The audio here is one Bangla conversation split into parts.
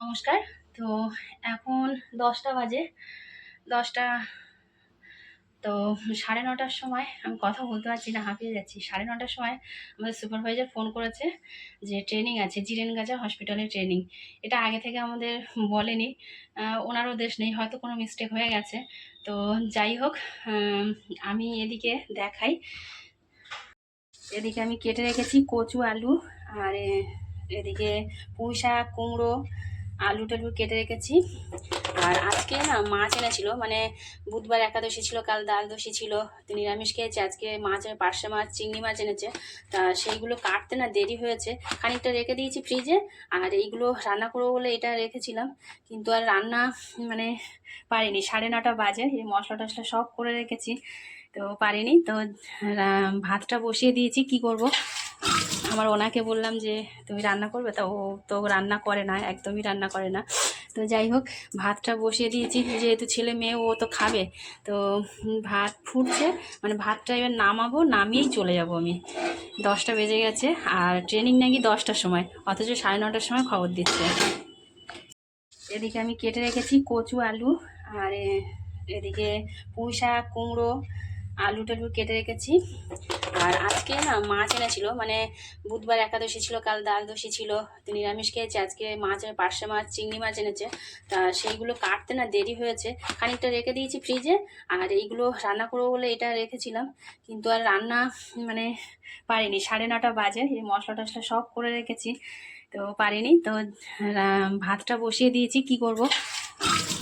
নমস্কার। তো এখন ১০টা বাজে। ১০টা তো ৯:৩০টার সময় আমি কথা বলতে পারছি না, হাঁপিয়ে যাচ্ছি। ৯:৩০টার সময় আমাদের সুপারভাইজার ফোন করেছে যে ট্রেনিং আছে, জিরেনগাজা হসপিটালে ট্রেনিং। এটা আগে থেকে আমাদের বলেনি। ওনারও দেশ নেই, হয়তো কোনো মিস্টেক হয়ে গেছে। তো যাই হোক, আমি এদিকে দেখাই। এদিকে আমি কেটে রেখেছি কচু আলু, আর এদিকে পুঁই শাক, কুমড়ো, আলু টালু কেটে রেখেছি। আর আজকে না মাছ এনেছিল, মানে বুধবার একাদশী ছিল, কাল দ্বাদশী ছিল, তো নিরামিষ খেয়েছে। আজকে মাছ, পার্শে মাছ, চিংড়ি মাছ এনেছে। তা সেইগুলো কাটতে না দেরি হয়েছে, খানিকটা রেখে দিয়েছি ফ্রিজে। আর এইগুলো রান্না করবো বলে এটা রেখেছিলাম, কিন্তু আর রান্না মানে পারিনি। 9:30টা বাজে। এই মশলা টশলা সব করে রেখেছি, তো পারিনি। তো ভাতটা বসিয়ে দিয়েছি। কি করব, আমার ওনাকে বললাম যে তুমি রান্না করবে, তা ও তো রান্না করে না, একদমই রান্না করে না। তো যাই হোক, ভাতটা বসিয়ে দিয়েছি, যেহেতু ছেলে মেয়ে ও তো খাবে। তো ভাত ফুটছে, মানে ভাতটা এবার নামাবো, নামিয়েই চলে যাব আমি। 10টা বেজে গেছে, আর ট্রেনিং নাকি 10টার সময়, অথচ 9:30টার সময় খবর দিচ্ছে। এদিকে আমি কেটে রেখেছি কচু আলু, আর এদিকে পুঁই শাক, কুমড়ো, আলু টালু কেটে রেখেছি। আর আজকে না মাছ এনেছিল, মানে বুধবার একাদশী ছিল, কাল দ্বাদশী ছিল, তো নিরামিষ খেয়েছে। আজকে মাছ, পার্শে মাছ, চিংড়ি মাছ এনেছে। তা সেইগুলো কাটতে না দেরি হয়েছে, খানিকটা রেখে দিয়েছি ফ্রিজে। আর এইগুলো রান্না করবো বলে এটা রেখেছিলাম, কিন্তু আর রান্না মানে পারিনি। 9:30টা বাজে। এই মশলা টশলা সব করে রেখেছি, তো পারিনি। তো ভাতটা বসিয়ে দিয়েছি। কি করব,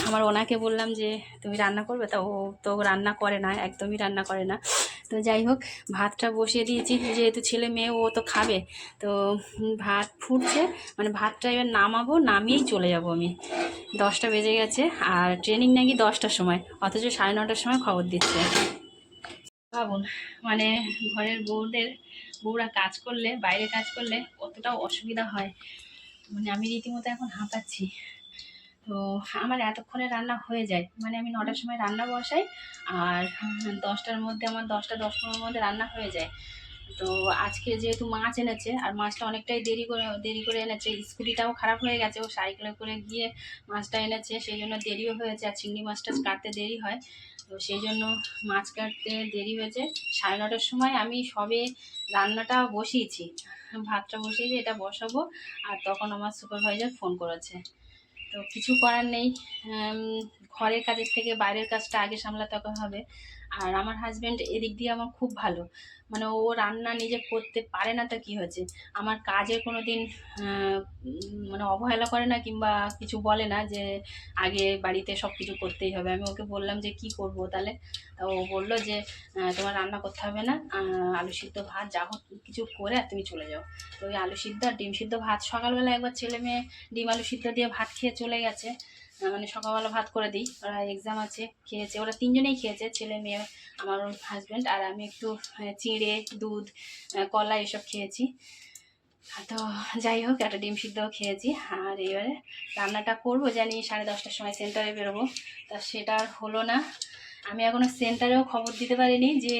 আমার ওনাকে বললাম যে তুমি রান্না করবে, তা ও তো রান্না করে না, একদমই রান্না করে না। তো যাই হোক, ভাতটা বসিয়ে দিয়েছি, যেহেতু ছেলে মেয়ে ও তো খাবে। তো ভাত ফুটছে, মানে ভাতটা এবার নামাবো, নামিয়েই চলে যাব আমি। 10টা বেজে গেছে, আর ট্রেনিং নাকি 10টার সময়, অথচ 9:30টার সময় খবর দিচ্ছে। ভাবুন, মানে ঘরের বউরা কাজ করলে, বাইরে কাজ করলে কতটা অসুবিধা হয়। মানে আমি রীতিমতো এখন হাঁপাচ্ছি। তো আমার এতক্ষণে রান্না হয়ে যায়, মানে আমি 9টার সময় রান্না বসাই, আর 10টার মধ্যে, আমার 10টা 10-15 মধ্যে রান্না হয়ে যায়। তো আজকে যেহেতু মাছ এনেছে, আর মাছটা অনেকটাই দেরি করে এনেছে, স্কুটিটাও খারাপ হয়ে গেছে, ও সাইকেলে করে গিয়ে মাছটা এনেছে, সেই জন্য দেরিও হয়েছে। আর চিংড়ি মাছটা কাটতে দেরি হয়, তো সেই জন্য মাছ কাটতে দেরি হয়েছে। 9:30টার সময় আমি সবে রান্নাটা বসিয়েছি, ভাতটা বসিয়েছি, এটা বসাবো। আর তখন আমার সুপারভাইজার ফোন করেছে। তো কিছু করার নেই, ঘরের কাজের থেকে বাইরের কাজটা আগে সামলাতে হবে। আর আমার হাজব্যান্ড এদিক দিয়ে আমার খুব ভালো, মানে ও রান্না নিজে করতে পারে না, তো কী হয়েছে, আমার কাজে কোনো দিন মানে অবহেলা করে না, কিংবা কিছু বলে না যে আগে বাড়িতে সব কিছু করতেই হবে। আমি ওকে বললাম যে কি করব তাহলে, তা ও বললো যে তোমার রান্না করতে হবে না, আলু সিদ্ধ ভাত যা হোক কিছু করে আর তুমি চলে যাও। তো ওই আলু সিদ্ধ আর ডিম সিদ্ধ ভাত, সকালবেলা একবার ছেলে মেয়ে ডিম আলু সিদ্ধ দিয়ে ভাত খেয়ে চলে গেছে। মানে সকালবেলা ভাত করে দিই, ওরা এক্সাম আছে, খেয়েছে, ওরা তিনজনেই খেয়েছে, ছেলে মেয়ে, আমার হাজব্যান্ড। আর আমি একটু চিঁড়ে, দুধ, কলা এসব খেয়েছি। তো যাই হোক, একটা ডিম সিদ্ধও খেয়েছি। আর এবারে রান্নাটা করবো, জানি 10:30টার সময় সেন্টারে বেরোবো, তা সেটা আর হলো না। আমি এখনও সেন্টারেও খবর দিতে পারিনি যে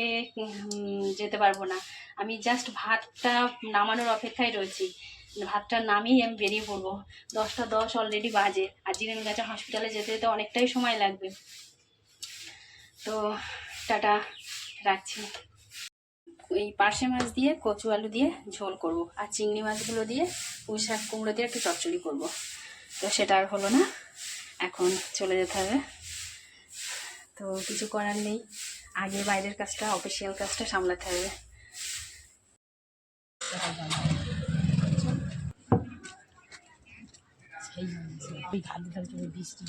যেতে পারবো না। আমি জাস্ট ভাতটা নামানোর অপেক্ষায় রয়েছি, ভাতটা নামিয়ে আমি বেরিয়ে পড়বো। 10টা 10 অলরেডি বাজে, আর জিরেনগাছা হসপিটালে যেতে যেতে অনেকটাই সময় লাগবে। তো টাটা, রাখছি। এই পার্শে মাছ দিয়ে কচু আলু দিয়ে ঝোল করব, আর চিংড়ি মাছগুলো দিয়ে পুঁই শাক কুমড়ো দিয়ে একটু চচ্চড়ি করব। তো সেটা আর হলো না, এখন চলে যেতে হবে। তো কিছু করার নেই, আগে বাইরের কাজটা, অফিসিয়াল কাজটা সামলাতে হবে। সেই ভালো বৃষ্টি